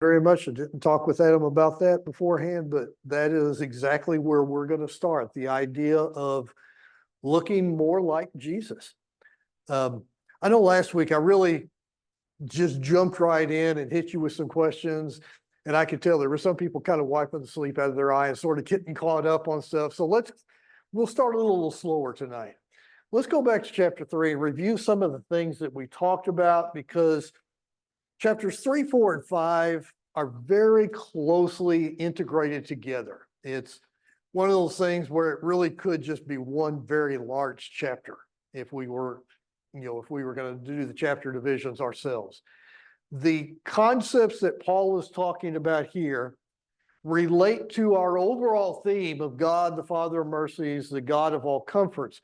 very much. I didn't talk with Adam about that beforehand, but that is exactly where we're going to start. The idea of looking more like Jesus. I know last week I really just jumped right in and hit you with some questions. And I could tell there were some people kind of wiping the sleep out of their eye and sort of getting caught up on stuff. So we'll start a little slower tonight. Let's go back to chapter 3 and review some of the things that we talked about, because chapters 3, 4, and 5 are very closely integrated together. It's one of those things where it really could just be one very large chapter if we were going to do the chapter divisions ourselves. The concepts that Paul is talking about here relate to our overall theme of God, the Father of mercies, the God of all comforts,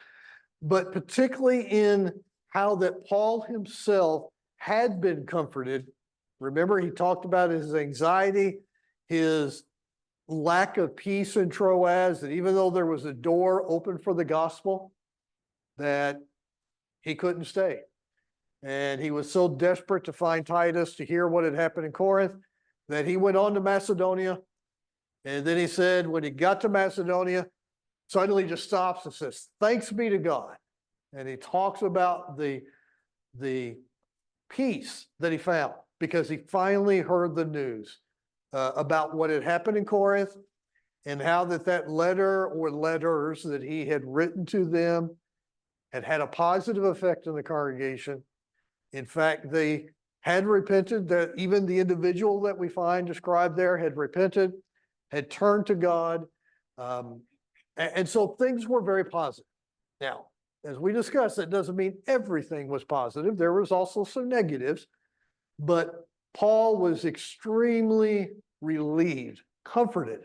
but particularly in how that Paul himself had been comforted. Remember, he talked about his anxiety, his lack of peace in Troas, that even though there was a door open for the gospel, that he couldn't stay. And he was so desperate to find Titus, to hear what had happened in Corinth, that he went on to Macedonia. And then he said, when he got to Macedonia, suddenly just stops and says, "Thanks be to God." And he talks about the peace that he found because he finally heard the news about what had happened in Corinth, and how that letter or letters that he had written to them had a positive effect on the congregation. In fact, they had repented, that even the individual that we find described there had repented, had turned to God. And so things were very positive. Now, as we discussed, that doesn't mean everything was positive. There was also some negatives, but Paul was extremely relieved, comforted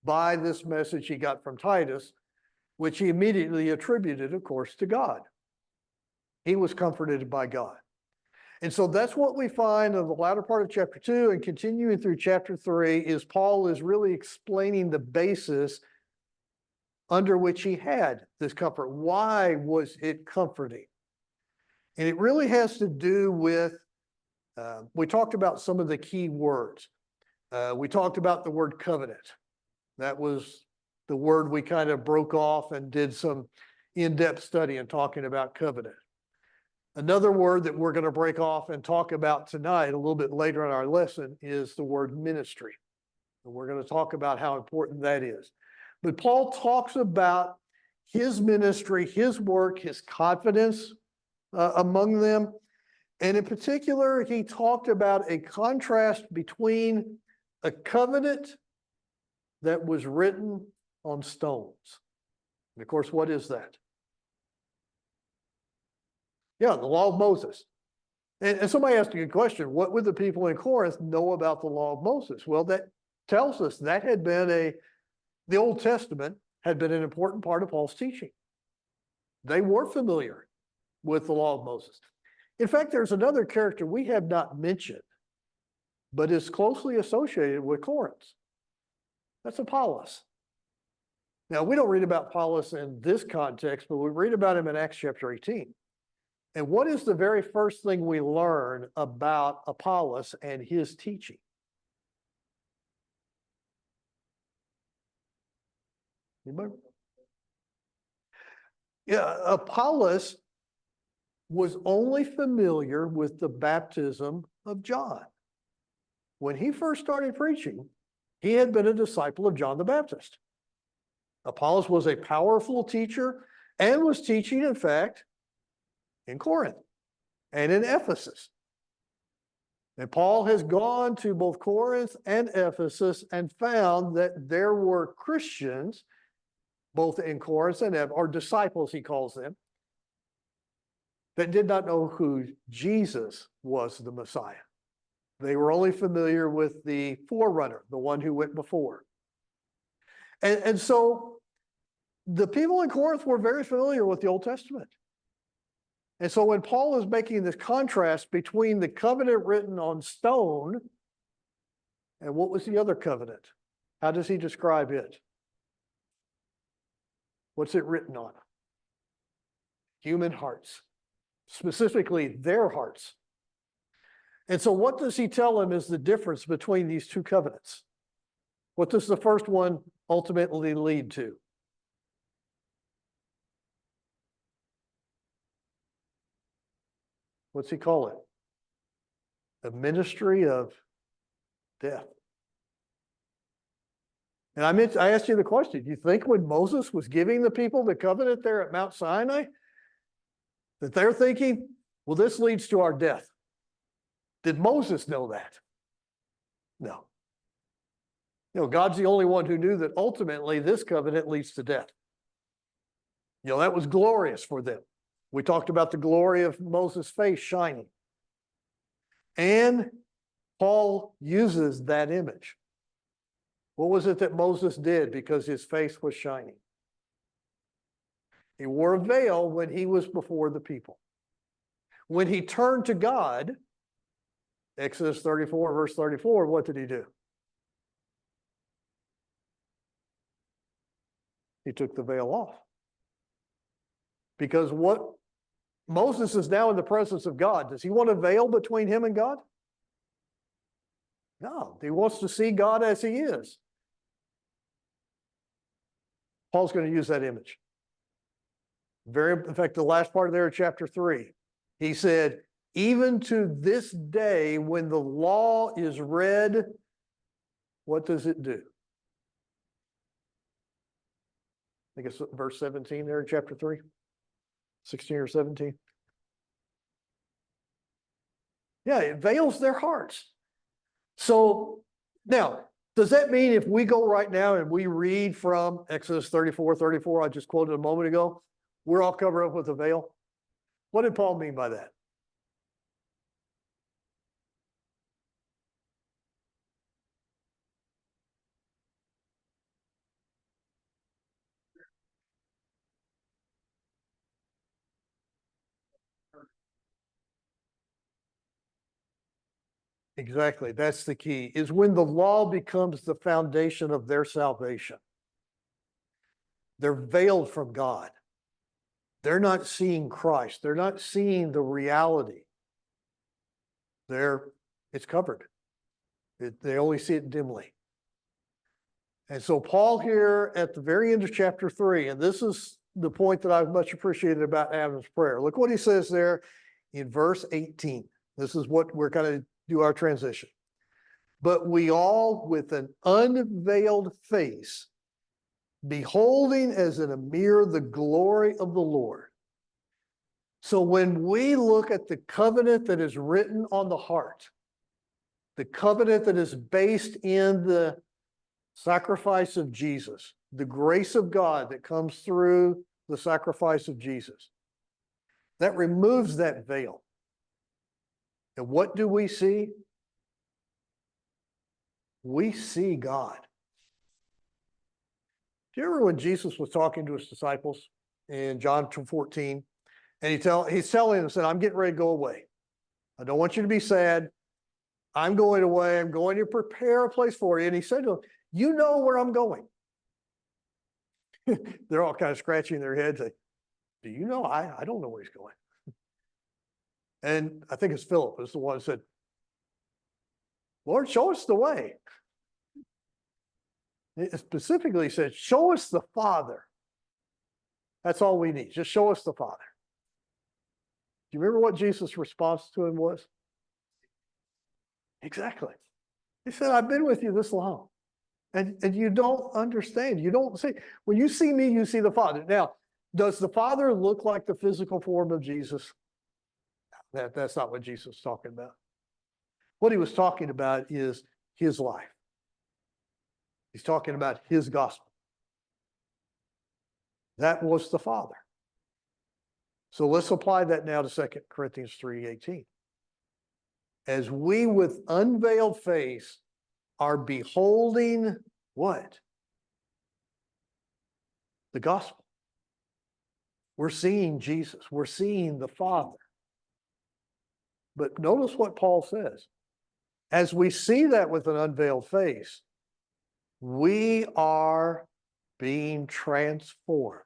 by this message he got from Titus, which he immediately attributed, of course, to God. He was comforted by God. And so that's what we find in the latter part of chapter 2 and continuing through chapter 3 is Paul is really explaining the basis under which he had this comfort. Why was it comforting? And it really has to do with, we talked about some of the key words. We talked about the word covenant. That was the word we kind of broke off and did some in-depth study in talking about covenant. Another word that we're going to break off and talk about tonight, a little bit later in our lesson, is the word ministry. And we're going to talk about how important that is. But Paul talks about his ministry, his work, his confidence among them. And in particular, he talked about a contrast between a covenant that was written on stones. And of course, what is that? Yeah, the law of Moses. And somebody asked a good question. What would the people in Corinth know about the law of Moses? Well, that tells us that had been the Old Testament had been an important part of Paul's teaching. They were familiar with the law of Moses. In fact, there's another character we have not mentioned, but is closely associated with Corinth. That's Apollos. Now, we don't read about Apollos in this context, but we read about him in Acts chapter 18. And what is the very first thing we learn about Apollos and his teaching? Anybody? Yeah, Apollos was only familiar with the baptism of John. When he first started preaching, he had been a disciple of John the Baptist. Apollos was a powerful teacher and was teaching, in fact, in Corinth and in Ephesus. And Paul has gone to both Corinth and Ephesus and found that there were Christians, both in Corinth and or disciples, he calls them, that did not know who Jesus was, the Messiah. They were only familiar with the forerunner, the one who went before. And so the people in Corinth were very familiar with the Old Testament. And so when Paul is making this contrast between the covenant written on stone and what was the other covenant, how does he describe it? What's it written on? Human hearts, specifically their hearts. And so what does he tell him is the difference between these two covenants? What does the first one ultimately lead to? What's he call it? A ministry of death. And I asked you the question, do you think when Moses was giving the people the covenant there at Mount Sinai, that they're thinking, well, this leads to our death? Did Moses know that? No. God's the only one who knew that ultimately this covenant leads to death. That was glorious for them. We talked about the glory of Moses' face shining. And Paul uses that image. What was it that Moses did because his face was shining? He wore a veil when he was before the people. When he turned to God, Exodus 34, verse 34, what did he do? He took the veil off. Because what Moses is now in the presence of God. Does he want a veil between him and God? No, he wants to see God as he is. Paul's going to use that image. In fact, the last part of there, chapter 3, he said, even to this day, when the law is read, what does it do? I think it's verse 17 there in chapter 3, 16 or 17. Yeah, it veils their hearts. So now, does that mean if we go right now and we read from Exodus 34, I just quoted a moment ago, we're all covered up with a veil? What did Paul mean by that? Exactly. That's the key, is when the law becomes the foundation of their salvation. They're veiled from God. They're not seeing Christ. They're not seeing the reality. It's covered. They only see it dimly. And so Paul here at the very end of chapter 3, and this is the point that I've much appreciated about Adam's prayer. Look what he says there in verse 18. This is what we're going to do our transition. But we all with an unveiled face, beholding as in a mirror the glory of the Lord. So when we look at the covenant that is written on the heart, the covenant that is based in the sacrifice of Jesus, the grace of God that comes through the sacrifice of Jesus, that removes that veil. And what do we see? We see God. Do you remember when Jesus was talking to his disciples in John 14? And he's telling them, said, I'm getting ready to go away. I don't want you to be sad. I'm going away. I'm going to prepare a place for you. And he said to them, you know where I'm going. They're all kind of scratching their heads. Like, do you know? I don't know where he's going. And I think it's Philip is the one who said, Lord, show us the way. It specifically said, show us the Father. That's all we need. Just show us the Father. Do you remember what Jesus' response to him was? Exactly. He said, I've been with you this long. And you don't understand. You don't see. When you see me, you see the Father. Now, does the Father look like the physical form of Jesus? That's not what Jesus was talking about. What he was talking about is his life. He's talking about his gospel. That was the Father. So let's apply that now to 2 Corinthians 3:18. As we with unveiled face are beholding what? The gospel. We're seeing Jesus. We're seeing the Father. But notice what Paul says. As we see that with an unveiled face, we are being transformed.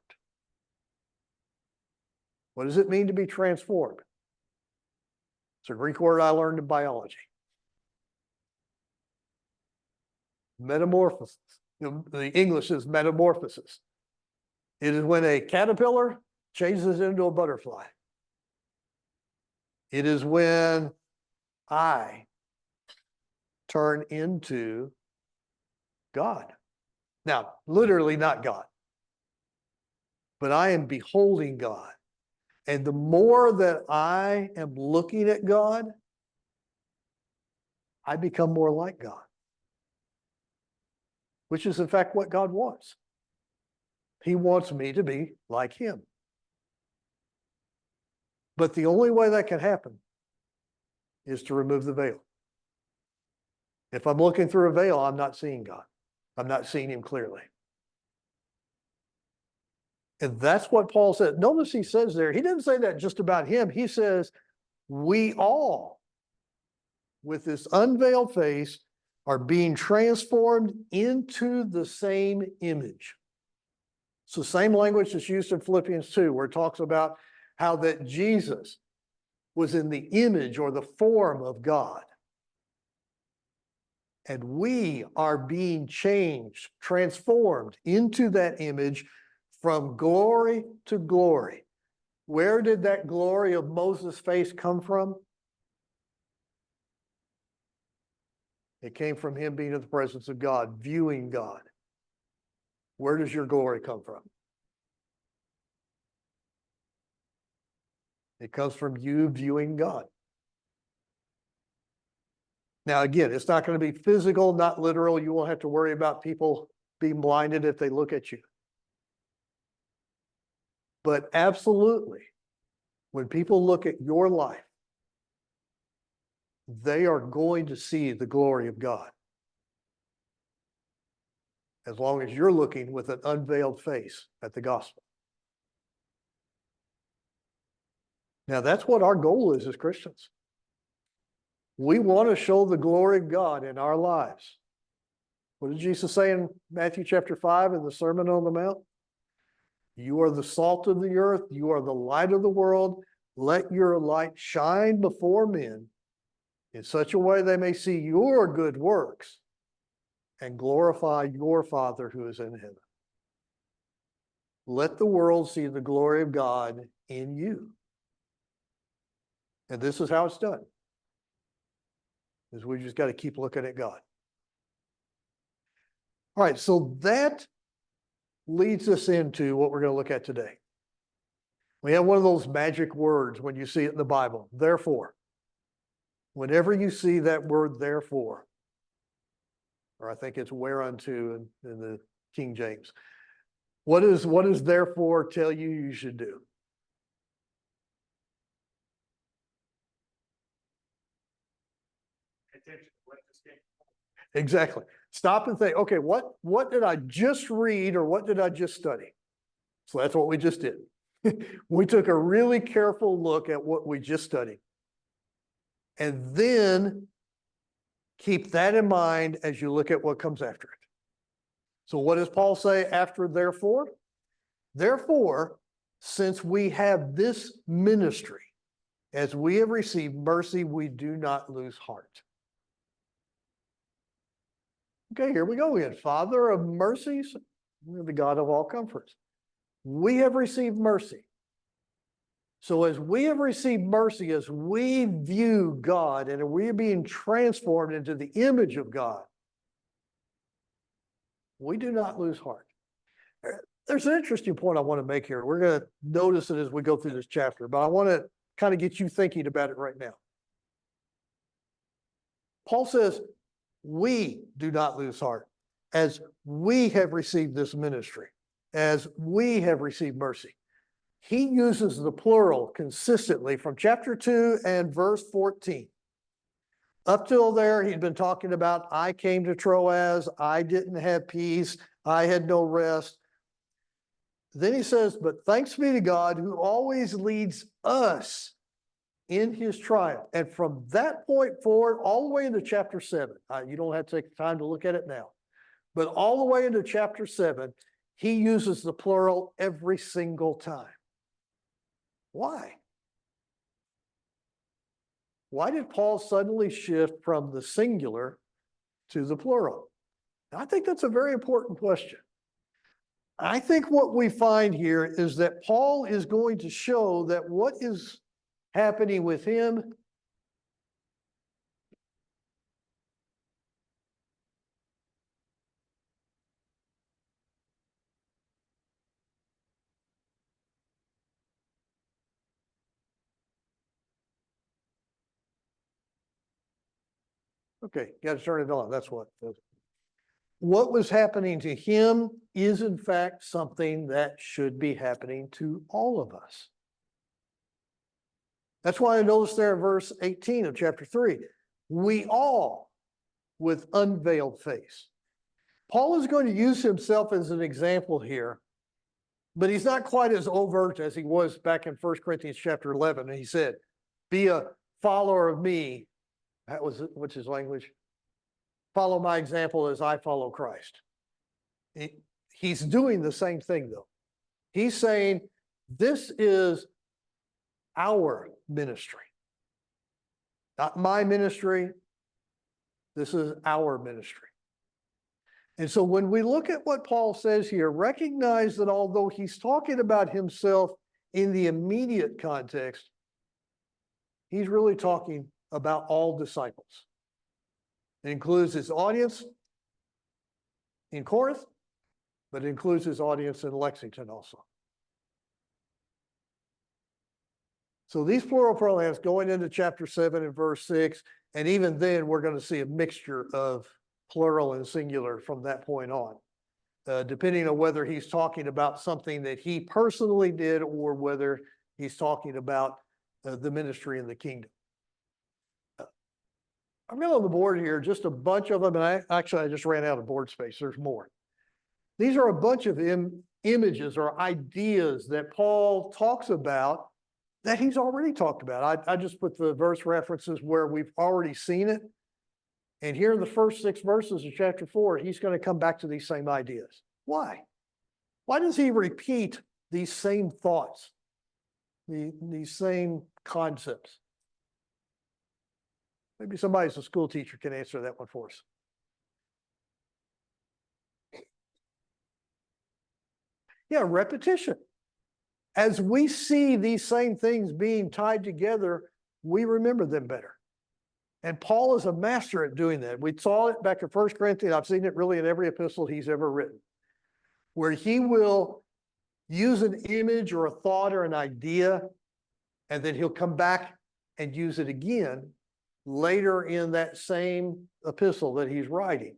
What does it mean to be transformed? It's a Greek word I learned in biology. Metamorphosis. The English is metamorphosis. It is when a caterpillar changes into a butterfly. It is when I turn into God. Now, literally not God, but I am beholding God. And the more that I am looking at God, I become more like God, which is in fact what God wants. He wants me to be like him. But the only way that can happen is to remove the veil. If I'm looking through a veil, I'm not seeing God. I'm not seeing him clearly. And that's what Paul said. Notice he says there, he didn't say that just about him. He says, we all, with this unveiled face, are being transformed into the same image. It's the same language that's used in Philippians 2, where it talks about how that Jesus was in the image or the form of God. And we are being changed, transformed into that image from glory to glory. Where did that glory of Moses' face come from? It came from him being in the presence of God, viewing God. Where does your glory come from? It comes from you viewing God. Now, again, it's not going to be physical, not literal. You won't have to worry about people being blinded if they look at you. But absolutely, when people look at your life, they are going to see the glory of God. As long as you're looking with an unveiled face at the gospel. Now, that's what our goal is as Christians. We want to show the glory of God in our lives. What did Jesus say in Matthew chapter 5 in the Sermon on the Mount? You are the salt of the earth. You are the light of the world. Let your light shine before men in such a way they may see your good works and glorify your Father who is in heaven. Let the world see the glory of God in you. And this is how it's done. Is we just got to keep looking at God. All right, so that leads us into what we're going to look at today. We have one of those magic words when you see it in the Bible, therefore. Whenever you see that word therefore, or I think it's whereunto in the King James, what does therefore tell you should do? Exactly. Stop and think, okay, what did I just read or what did I just study? So that's what we just did. We took a really careful look at what we just studied. And then keep that in mind as you look at what comes after it. So what does Paul say after therefore? Therefore, since we have this ministry, as we have received mercy, we do not lose heart. Okay, here we go again. Father of mercies, we're the God of all comforts. We have received mercy. So as we have received mercy, as we view God and we are being transformed into the image of God, we do not lose heart. There's an interesting point I want to make here. We're going to notice it as we go through this chapter, but I want to kind of get you thinking about it right now. Paul says, we do not lose heart as we have received this ministry, as we have received mercy. He uses the plural consistently from chapter 2 and verse 14. Up till there, he'd been talking about, I came to Troas, I didn't have peace, I had no rest. Then he says, but thanks be to God who always leads us in his triumph. And from that point forward, all the way into chapter 7, you don't have to take the time to look at it now, but all the way into chapter 7, he uses the plural every single time. Why? Why did Paul suddenly shift from the singular to the plural? I think that's a very important question. I think what we find here is that Paul is going to show that what is happening with him okay, got to turn it on. That's what. What was happening to him is in fact something that should be happening to all of us. That's why I noticed there in verse 18 of chapter 3, we all with unveiled face. Paul is going to use himself as an example here, but he's not quite as overt as he was back in 1 Corinthians chapter 11. And he said, be a follower of me. That was, what's his language? Follow my example as I follow Christ. He's doing the same thing though. He's saying, this is our ministry. Not my ministry. This is our ministry. And so when we look at what Paul says here, recognize that although he's talking about himself in the immediate context, he's really talking about all disciples. It includes his audience in Corinth, but it includes his audience in Lexington also. So these plural pronouns going into chapter 7 and verse 6, and even then we're going to see a mixture of plural and singular from that point on, depending on whether he's talking about something that he personally did or whether he's talking about the ministry in the kingdom. I've got on the board here just a bunch of them, and I just ran out of board space. There's more. These are a bunch of images or ideas that Paul talks about that he's already talked about. I just put the verse references where we've already seen it. And here in the first 6 verses of chapter 4, he's going to come back to these same ideas. Why? Why does he repeat these same thoughts, these same concepts? Maybe somebody who's a school teacher can answer that one for us. Yeah, repetition. As we see these same things being tied together, we remember them better. And Paul is a master at doing that. We saw it back in 1 Corinthians. I've seen it really in every epistle he's ever written, where he will use an image or a thought or an idea, and then he'll come back and use it again later in that same epistle that he's writing,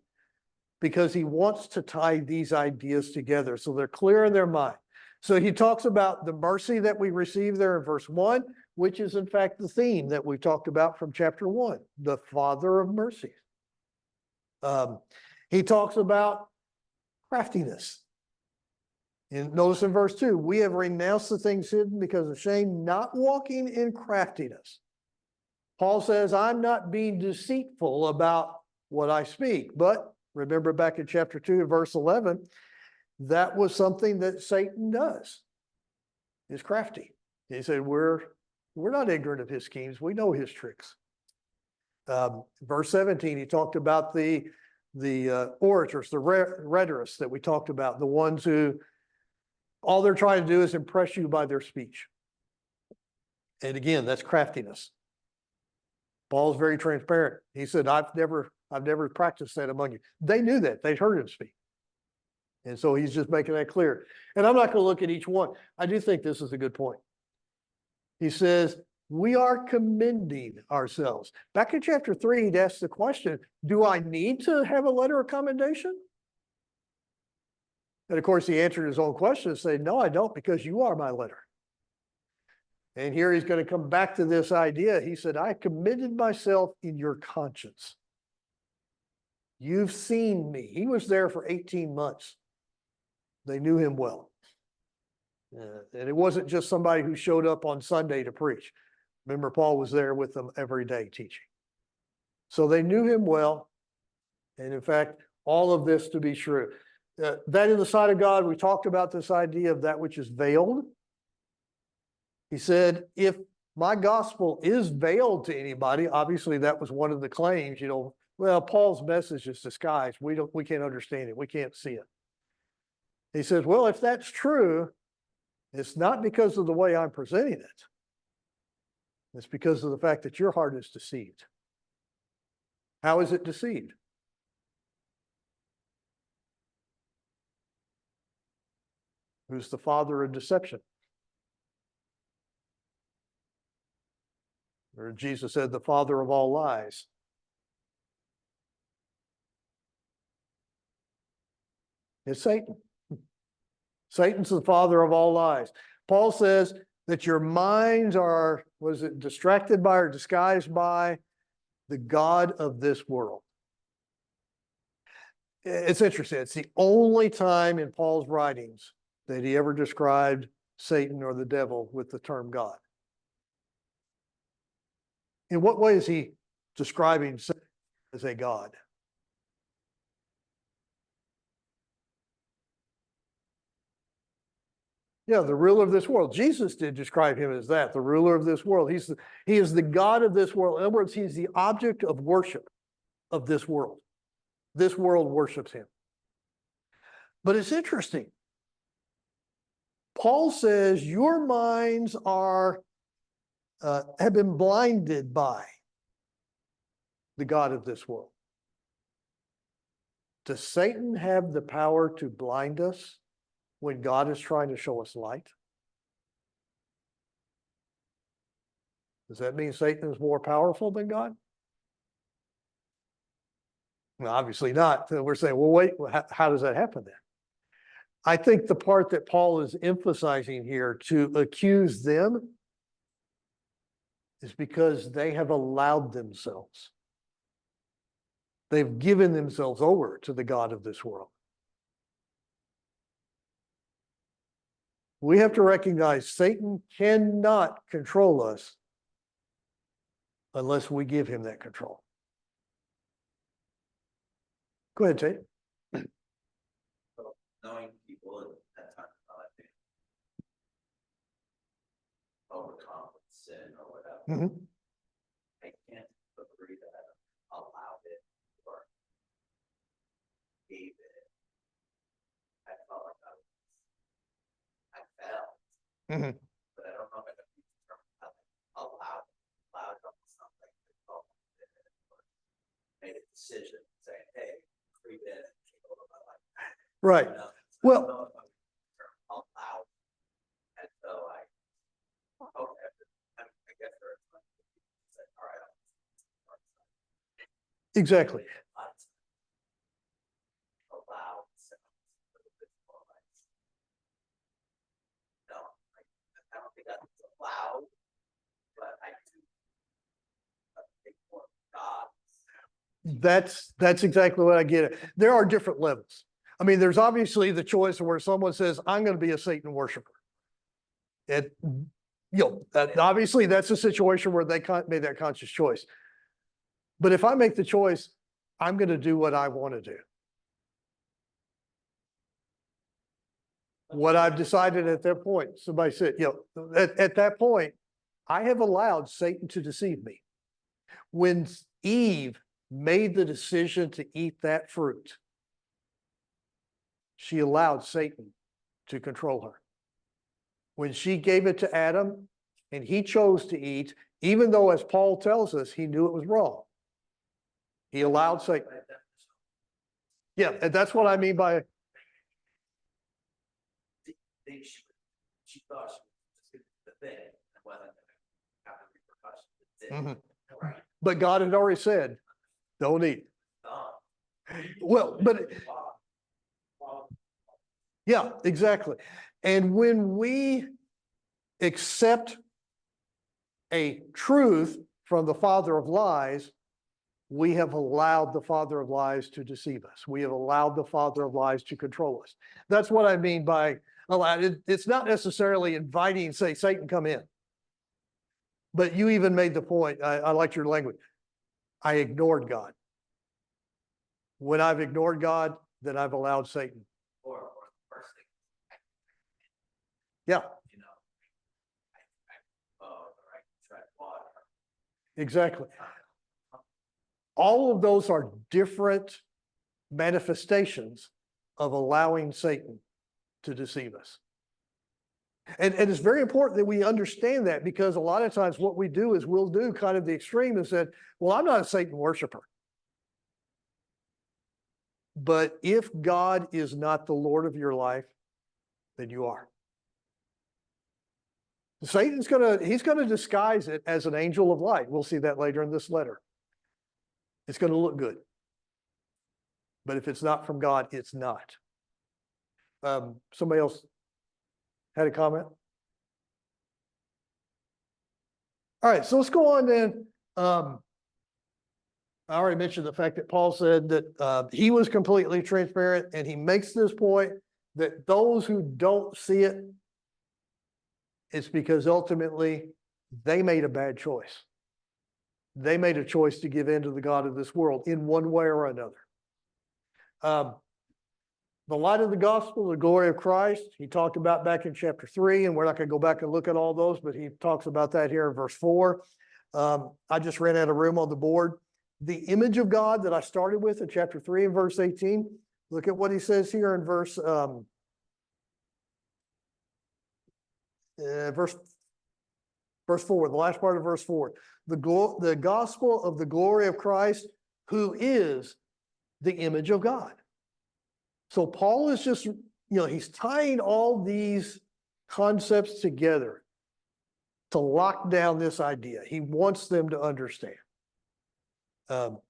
because he wants to tie these ideas together so they're clear in their mind. So he talks about the mercy that we receive there in verse 1, which is in fact the theme that we talked about from chapter 1, the Father of mercies. He talks about craftiness. And notice in verse 2, we have renounced the things hidden because of shame, not walking in craftiness. Paul says, I'm not being deceitful about what I speak. But remember back in chapter 2, verse 11, that was something that Satan does, is crafty. He said, we're not ignorant of his schemes. We know his tricks. Verse 17, he talked about the orators, the rhetorists that we talked about, the ones who all they're trying to do is impress you by their speech. And again, that's craftiness. Paul's very transparent. He said, I've never practiced that among you. They knew that. They'd heard him speak. And so he's just making that clear. And I'm not going to look at each one. I do think this is a good point. He says, we are commending ourselves. Back in chapter 3, he'd asked the question, do I need to have a letter of commendation? And of course, he answered his own question and said, no, I don't, because you are my letter. And here he's going to come back to this idea. He said, I commended myself in your conscience. You've seen me. He was there for 18 months. They knew him well. And it wasn't just somebody who showed up on Sunday to preach. Remember, Paul was there with them every day teaching. So they knew him well. And in fact, all of this to be true. That in the sight of God, we talked about this idea of that which is veiled. He said, if my gospel is veiled to anybody. Obviously, that was one of the claims, well, Paul's message is disguised. We can't understand it. We can't see it. He says, well, if that's true, it's not because of the way I'm presenting it. It's because of the fact that your heart is deceived. How is it deceived? Who's the father of deception? Or Jesus said, the father of all lies. It's Satan. Satan's the father of all lies. Paul says that your minds are, distracted by or disguised by the God of this world. It's interesting. It's the only time in Paul's writings that he ever described Satan or the devil with the term God. In what way is he describing Satan as a God? Yeah, the ruler of this world. Jesus did describe him as that, the ruler of this world. He is the God of this world. In other words, he's the object of worship of this world. This world worships him. But it's interesting. Paul says your minds have been blinded by the God of this world. Does Satan have the power to blind us when God is trying to show us light? Does that mean Satan is more powerful than God? No, obviously not. We're saying, well, wait, how does that happen then? I think the part that Paul is emphasizing here to accuse them is because they have allowed themselves. They've given themselves over to the God of this world. We have to recognize Satan cannot control us unless we give him that control. Go ahead, Tate. So knowing people at that time of life overcome sin or whatever, I can't agree that I allowed it or gave it. I felt like I felt, but I don't know if I can use the term allowed almost something that felt or made a decision saying, hey, creep in and take over my life. Right. You know? Well, allowed, and so okay, I guess there's all right. Exactly. Allowed. No, I don't think that's allowed, but I do think more God. That's exactly what I get at. There are different levels. I mean, there's obviously the choice where someone says, I'm going to be a Satan worshiper. Obviously that's a situation where they made that conscious choice. But if I make the choice, I'm going to do what I want to do. What I've decided at that point, somebody said, at that point, I have allowed Satan to deceive me. When Eve made the decision to eat that fruit, she allowed Satan to control her. When she gave it to Adam and he chose to eat, even though, as Paul tells us, he knew it was wrong, he allowed Satan. Yeah, and that's what I mean by. She thought she was the thing, and wasn't have the repercussions. Right. But God had already said, don't eat. Well, but yeah, exactly. And when we accept a truth from the father of lies, we have allowed the father of lies to deceive us. We have allowed the father of lies to control us. That's what I mean by allowed. It's not necessarily inviting, say, Satan, come in. But you even made the point, I like your language. I ignored God. When I've ignored God, then I've allowed Satan. Or the first thing. Yeah. You know, the right Exactly. All of those are different manifestations of allowing Satan to deceive us. And it's very important that we understand that, because a lot of times what we do is we'll do kind of the extreme and said, well, I'm not a Satan worshiper. But if God is not the Lord of your life, then you are. Satan's he's gonna disguise it as an angel of light. We'll see that later in this letter. It's gonna look good. But if it's not from God, it's not. Somebody else had a comment? All right, so let's go on then. I already mentioned the fact that Paul said that he was completely transparent, and he makes this point that those who don't see it, it's because ultimately they made a bad choice. They made a choice to give in to the God of this world in one way or another. The light of the gospel, the glory of Christ, he talked about back in chapter 3, and we're not going to go back and look at all those, but he talks about that here in verse 4. I just ran out of room on the board. The image of God that I started with in chapter 3 and verse 18, look at what he says here in verse 4, the last part of verse 4. The gospel of the glory of Christ, who is the image of God. So Paul is just, he's tying all these concepts together to lock down this idea. He wants them to understand. And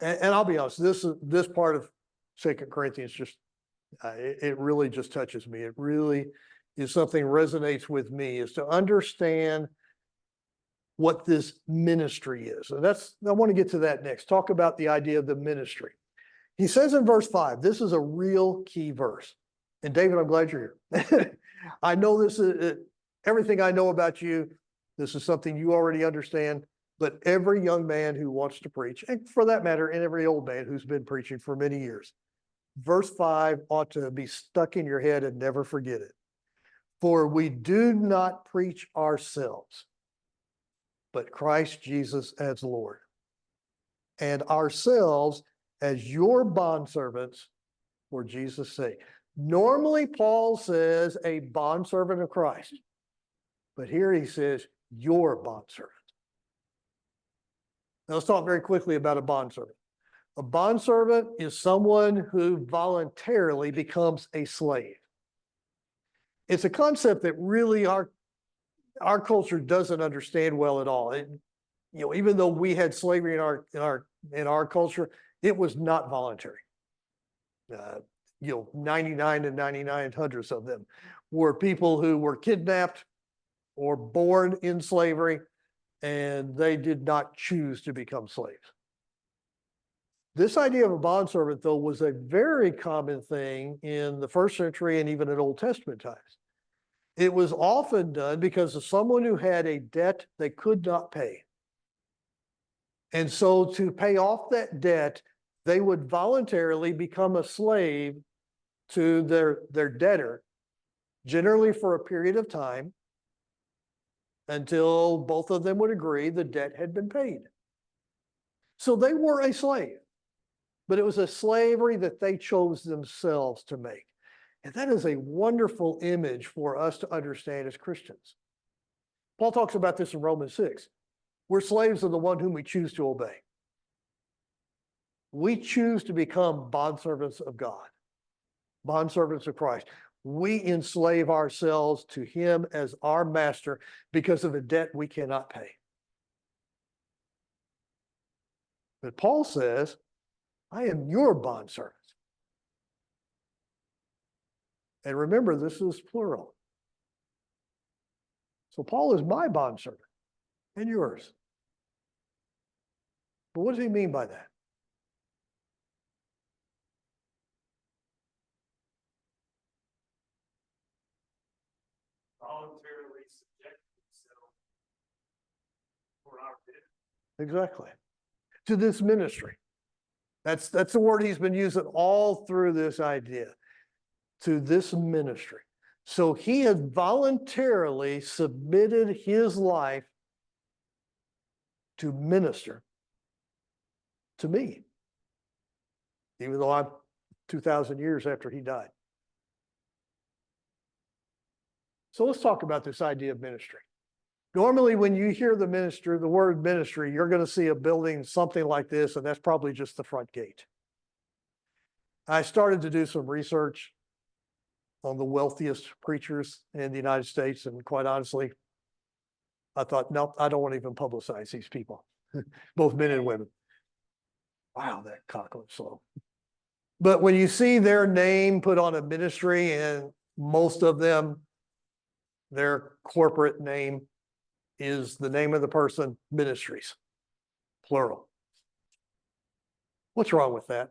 I'll be honest, this part of 2 Corinthians just, it really just touches me. It really is something resonates with me, is to understand what this ministry is. And I want to get to that next. Talk about the idea of the ministry. He says in verse 5, this is a real key verse. And David, I'm glad you're here. I know this is everything I know about you. This is something you already understand. But every young man who wants to preach, and for that matter, and every old man who's been preaching for many years, verse 5 ought to be stuck in your head and never forget it. For we do not preach ourselves, but Christ Jesus as Lord, and ourselves as your bondservants for Jesus' sake. Normally, Paul says a bondservant of Christ, but here he says your bondservant. Now let's talk very quickly about a bondservant. A bondservant is someone who voluntarily becomes a slave. It's a concept that really our culture doesn't understand well at all. Even though we had slavery in our culture, it was not voluntary. 99 and 99 hundredths of them were people who were kidnapped or born in slavery, and they did not choose to become slaves. This idea of a bondservant, though, was a very common thing in the first century and even in Old Testament times. It was often done because of someone who had a debt they could not pay. And so to pay off that debt, they would voluntarily become a slave to their debtor, generally for a period of time, until both of them would agree the debt had been paid. So they were a slave, but it was a slavery that they chose themselves to make. And that is a wonderful image for us to understand as Christians. Paul talks about this in Romans 6. We're slaves of the one whom we choose to obey. We choose to become bondservants of God, bondservants of Christ. We enslave ourselves to him as our master because of a debt we cannot pay. But Paul says, I am your bondservant. And remember, this is plural. So Paul is my bondservant and yours. But what does he mean by that? Voluntarily subject himself for our benefit. Exactly. To this ministry. That's the word he's been using all through this idea. To this ministry. So he has voluntarily submitted his life to minister to me, even though I'm 2,000 years after he died. So let's talk about this idea of ministry. Normally, when you hear the word ministry, you're going to see a building something like this, and that's probably just the front gate. I started to do some research on the wealthiest preachers in the United States, and quite honestly, I thought, nope, I don't want to even publicize these people, both men and women. Wow, that cock looks slow. But when you see their name put on a ministry, and most of them, their corporate name is the name of the person, ministries, plural. What's wrong with that?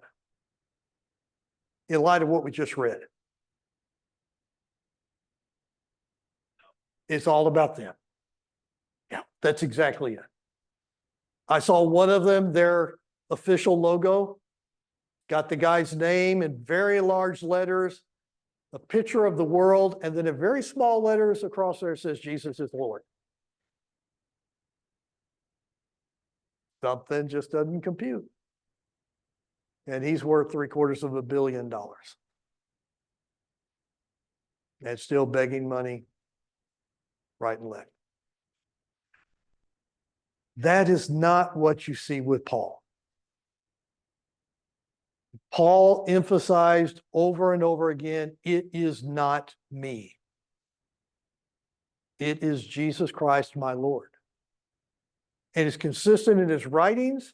In light of what we just read. It's all about them. Yeah, that's exactly it. I saw one of them, their official logo, got the guy's name in very large letters, a picture of the world, and then in very small letters across there says, Jesus is Lord. Something just doesn't compute. And he's worth $750 million. And still begging money right and left. That is not what you see with Paul. Paul emphasized over and over again, it is not me. It is Jesus Christ, my Lord. And it's consistent in his writings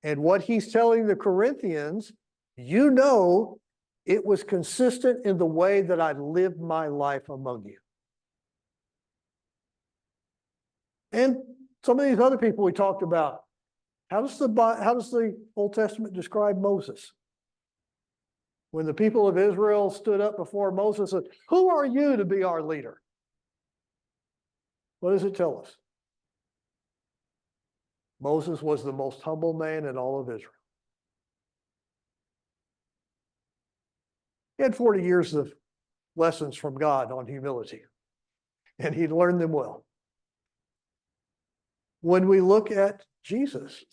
and what he's telling the Corinthians. You know, it was consistent in the way that I lived my life among you. And some of these other people we talked about, how does the Old Testament describe Moses? When the people of Israel stood up before Moses and said, who are you to be our leader? What does it tell us? Moses was the most humble man in all of Israel. He had 40 years of lessons from God on humility, and he learned them well. When we look at Jesus,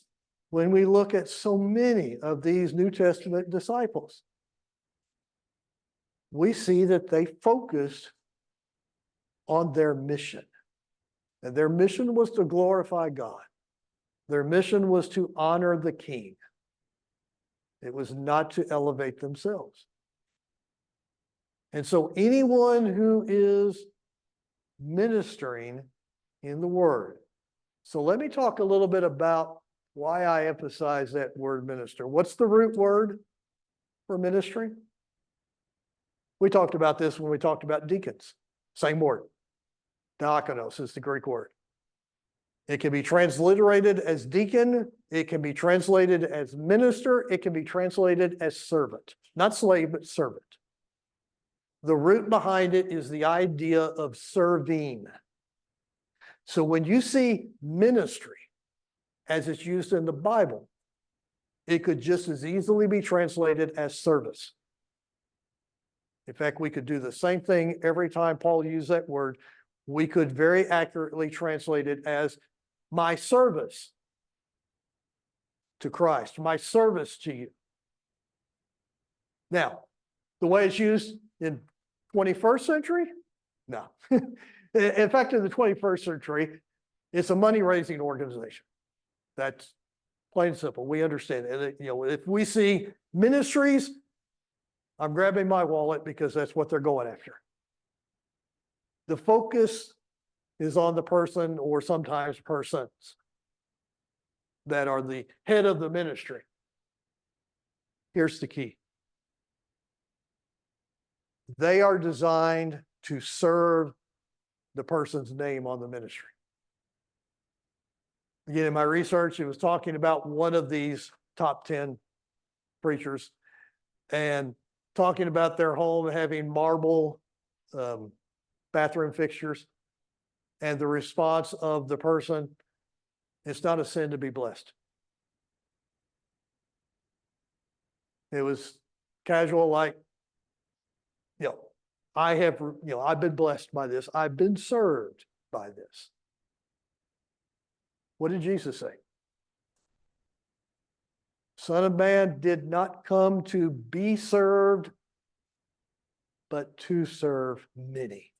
when we look at so many of these New Testament disciples, we see that they focused on their mission. And their mission was to glorify God. Their mission was to honor the King. It was not to elevate themselves. And so anyone who is ministering in the Word. So let me talk a little bit about why I emphasize that word minister. What's the root word for ministry? We talked about this when we talked about deacons. Same word. Diakonos is the Greek word. It can be transliterated as deacon. It can be translated as minister. It can be translated as servant. Not slave, but servant. The root behind it is the idea of serving. So when you see ministry as it's used in the Bible, it could just as easily be translated as service. In fact, we could do the same thing every time Paul used that word. We could very accurately translate it as my service to Christ, my service to you. Now, the way it's used in 21st century? No. In fact, in the 21st century, it's a money-raising organization. That's plain and simple. We understand it. You know, if we see ministries, I'm grabbing my wallet because that's what they're going after. The focus is on the person or sometimes persons that are the head of the ministry. Here's the key. They are designed to serve the person's name on the ministry. Again, in my research, it was talking about one of these top 10 preachers and talking about their home having marble bathroom fixtures, and the response of the person, it's not a sin to be blessed. It was casual, like, I've been blessed by this. I've been served by this. What did Jesus say? Son of Man did not come to be served, but to serve many.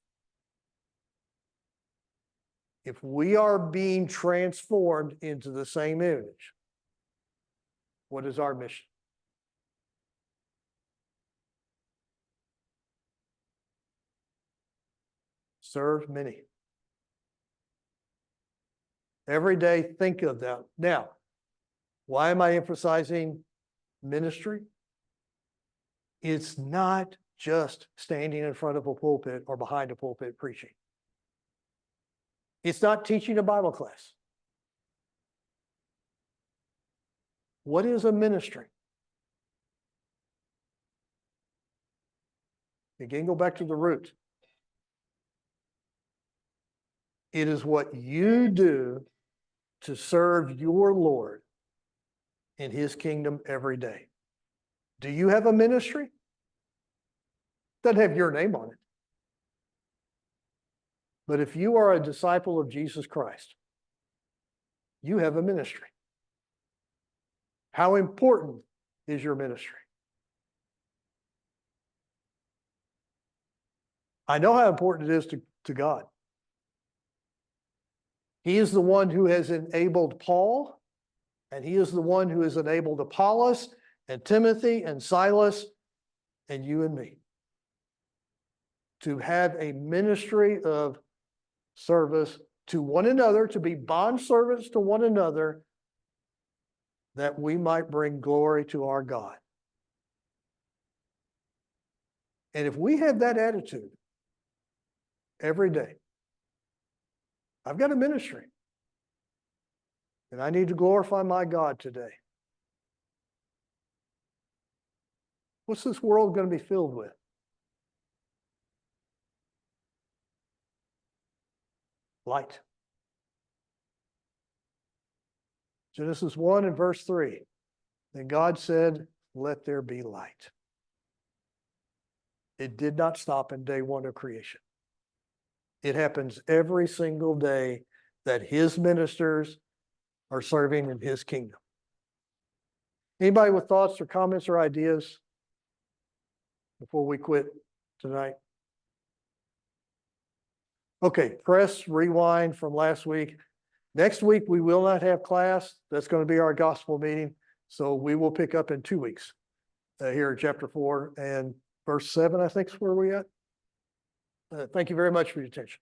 If we are being transformed into the same image, what is our mission? Serve many. Every day, think of that. Now, why am I emphasizing ministry? It's not just standing in front of a pulpit or behind a pulpit preaching. It's not teaching a Bible class. What is a ministry? Again, go back to the root. It is what you do to serve your Lord in his kingdom every day. Do you have a ministry? Doesn't have your name on it. But if you are a disciple of Jesus Christ, you have a ministry. How important is your ministry? I know how important it is to God. He is the one who has enabled Paul, and he is the one who has enabled Apollos and Timothy and Silas and you and me to have a ministry of service to one another, to be bond servants to one another, that we might bring glory to our God. And if we have that attitude every day, I've got a ministry, and I need to glorify my God today. What's this world going to be filled with? Light. Genesis 1 and verse 3. Then God said, let there be light. It did not stop in day one of creation. It happens every single day that his ministers are serving in his kingdom. Anybody with thoughts or comments or ideas before we quit tonight? Okay, press rewind from last week. Next week, we will not have class. That's going to be our gospel meeting. So we will pick up in 2 weeks here in chapter 4 and verse 7, I think is where we're at. Thank you very much for your attention.